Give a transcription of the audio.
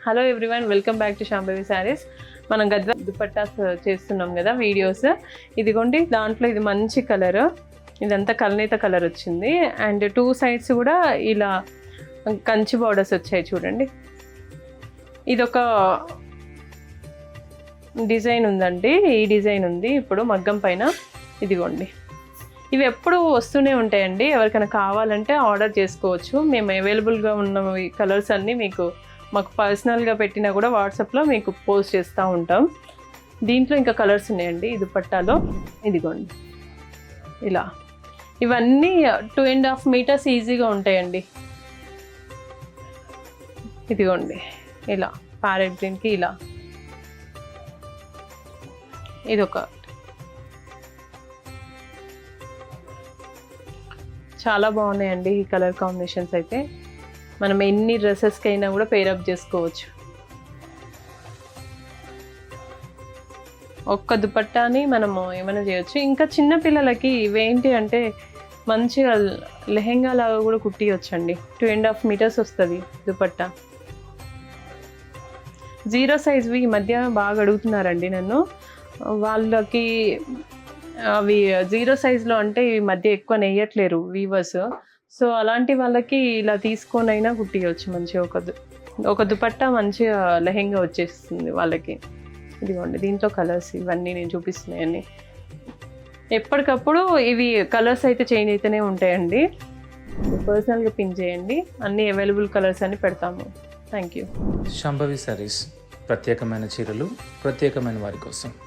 Hello everyone, welcome back to Shambhavi saris. మనం గద్వాల్ దుపట్టాస్ చేస్తున్నాం కదా వీడియోస్. ఇదిగోండి, దాంట్లో ఇది మంచి కలర్, ఇదంతా కల్నేత కలర్ వచ్చింది. అండ్ 2 సైడ్స్ కూడా ఇలా కంచి బార్డర్స్ వచ్చాయి చూడండి. ఇదొక డిజైన్ ఉందండి, ఈ డిజైన్ ఉంది ఇప్పుడు మగ్గం పైన. ఇదిగోండి, ఇవి ఎప్పుడు వస్తూనే ఉంటాయండి. ఎవరికైనా కావాలంటే ఆర్డర్ చేసుకోవచ్చు. మేము అవైలబుల్గా ఉన్న కలర్స్ అన్నీ మీకు మాకు పర్సనల్గా పెట్టినా కూడా వాట్సాప్లో మీకు పోస్ట్ చేస్తూ ఉంటాం. దీంట్లో ఇంకా కలర్స్ ఉన్నాయండి ఈ దుపట్టాలో. ఇదిగోండి, ఇలా ఇవన్నీ 2.5 మీటర్స్ ఈజీగా ఉంటాయండి. ఇదిగోండి, ఇలా ప్యారెట్ గ్రీన్కి ఇలా ఇదొక చాలా బాగున్నాయండి ఈ కలర్ కాంబినేషన్స్. అయితే మనం ఎన్ని డ్రెస్సెస్కి అయినా కూడా పేరప్ చేసుకోవచ్చు. ఒక్క దుపట్టాని మనము ఏమైనా చేయొచ్చు. ఇంకా చిన్న పిల్లలకి ఇవేంటి అంటే మంచిగా లెహెంగా లాగా కూడా కుట్టియొచ్చండి. 2.5 మీటర్స్ వస్తుంది దుపట్టా. 0 సైజ్వి ఈ మధ్య బాగా అడుగుతున్నారండి నన్ను. వాళ్ళకి అవి 0 సైజులో అంటే ఈ మధ్య ఎక్కువ నెయ్యట్లేరు వీవర్స్. సో అలాంటి వాళ్ళకి ఇలా తీసుకొనైనా కుట్టియచ్చు మంచిగా. ఒక దుపట్టా మంచిగా లెహెంగా వచ్చేస్తుంది వాళ్ళకి. ఇదిగోండి, దీంట్లో కలర్స్ ఇవన్నీ నేను చూపిస్తున్నాయని. ఎప్పటికప్పుడు ఇవి కలర్స్ అయితే చేంజ్ అయితేనే ఉంటాయండి. పర్సనల్గా పిన్ చేయండి, అన్ని అవైలబుల్ కలర్స్ అన్ని పెడతాము. Thank you. శాంభవి శారీస్, ప్రత్యేకమైన చీరలు ప్రత్యేకమైన వారి కోసం.